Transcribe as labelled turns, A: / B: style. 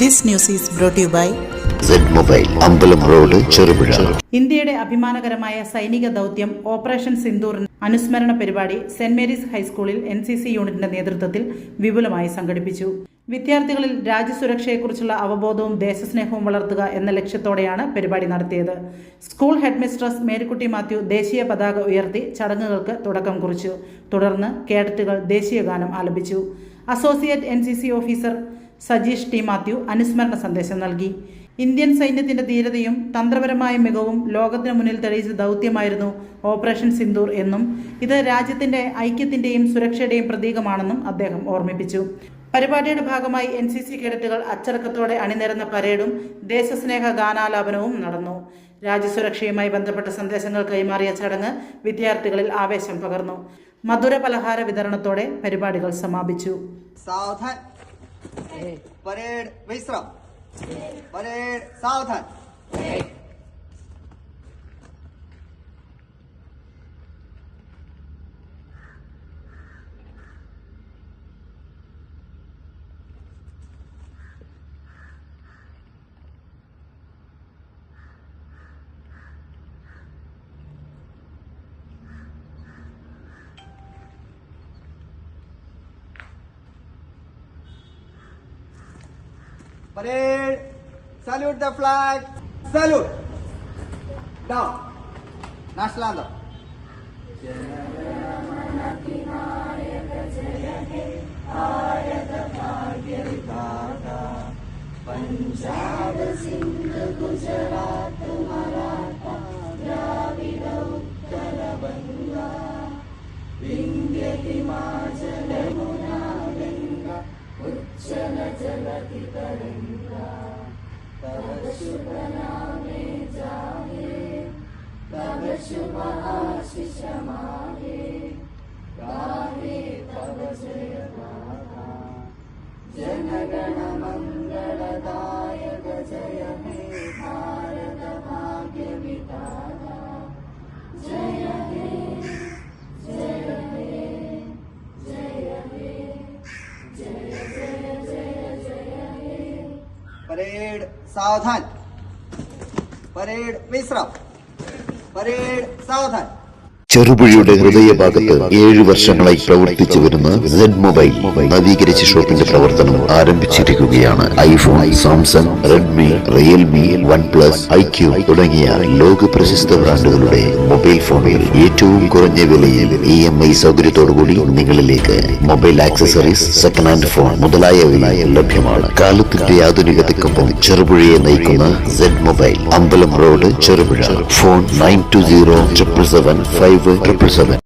A: This news is brought to you by
B: Z Mobile, അമ്പലം road, Cherupuzha.
A: ഇന്ത്യയുടെ അഭിമാനകരമായ സൈനിക ദൗത്യം ഓപ്പറേഷൻ സിന്ദൂർ അനുസ്മരണ പരിപാടി സെന്റ് മേരീസ് ഹൈസ്കൂളിൽ NCC യൂണിറ്റിന്റെ നേതൃത്വത്തിൽ വിപുലമായി സംഘടിപ്പിച്ചു. വിദ്യാർത്ഥികളിൽ രാജ്യസുരക്ഷയെക്കുറിച്ചുള്ള അവബോധവും ദേശസ്നേഹവും വളർത്തുക എന്ന ലക്ഷ്യത്തോടെയാണ് പരിപാടി നടത്തിയത്. School head mistress Marykutty Mathew ദേശീയ പതാക ഉയർത്തി ചടങ്ങുകൾക്ക് തുടക്കം കുറിച്ചു. തുടർന്ന് കേഡറ്റുകൾ ദേശീയ ഗാനം ആലപിച്ചു. Associate NCC officer Sajeesh T Mathew അനുസ്മരണ സന്ദേശം നൽകി. ഇന്ത്യൻ സൈന്യത്തിന്റെ ധീരതയും തന്ത്രപരമായ മികവും ലോകത്തിന് മുന്നിൽ തെളിയിച്ച ദൗത്യമായിരുന്നു ഓപ്പറേഷൻ സിന്ദൂർ എന്നും ഇത് രാജ്യത്തിന്റെ ഐക്യത്തിന്റെയും സുരക്ഷയുടെയും പ്രതീകമാണെന്നും അദ്ദേഹം ഓർമ്മിപ്പിച്ചു. പരിപാടിയുടെ ഭാഗമായി NCC കേഡറ്റുകൾ അച്ചടക്കത്തോടെ അണിനിരന്ന പരേഡും ദേശസ്നേഹ ഗാനാലാപനവും നടന്നു. രാജ്യസുരക്ഷയുമായി ബന്ധപ്പെട്ട സന്ദേശങ്ങൾ കൈമാറിയ ചടങ്ങ് വിദ്യാർത്ഥികളിൽ ആവേശം പകർന്നു. മധുര പലഹാര വിതരണത്തോടെ പരിപാടികൾ സമാപിച്ചു.
C: परेड विश्राम परेड सावधान Parade, salute the flag, salute, down, national anthem. Punjab, Sindh, Gujarat, Maratha, Dravida, Uttara, Banga, Vindhya, Himachal, Yamuna, Ganga, Uchala, Jalati, Taranga, Tava Shubha Name Jahe, Tava Shubha Ashisha Mahe, Gahe Tava Jaya Gata, Janagana Mangala Dayaka Jaya He, Bharata Bhagya Vitara, Jaya He, Jaya He, Jaya He, Jaya Jaya Jaya Jaya He. Parade सावधान parade विश्राम parade सावधान
B: ചെറുപുഴയുടെ ഹൃദയഭാഗത്ത് 7 വർഷങ്ങളായി പ്രവർത്തിച്ചു വരുന്ന Z mobile നവീകരിച്ച ഷോപ്പിന്റെ പ്രവർത്തനം ആരംഭിച്ചിരിക്കുകയാണ്. IPhone, Samsung, Redmi, Realme, OnePlus, IQ തുടങ്ങിയ ലോക പ്രശസ്ത ബ്രാൻഡുകളുടെ മൊബൈൽ ഫോണുകൾ ഏറ്റവും കുറഞ്ഞ വിലയിൽ EMI സൗകര്യത്തോടുകൂടി നിങ്ങളിലേക്ക്. Mobile accessories, second hand phone മുതലായവ ലഭ്യമാണ്. കാലത്തിന്റെ ആധുനികതയ്ക്കൊപ്പം ചെറുപുഴയെ നയിക്കുന്ന Z മൊബൈൽ, അമ്പലം റോഡ്, ചെറുപുഴ. ഫോൺ 92077577.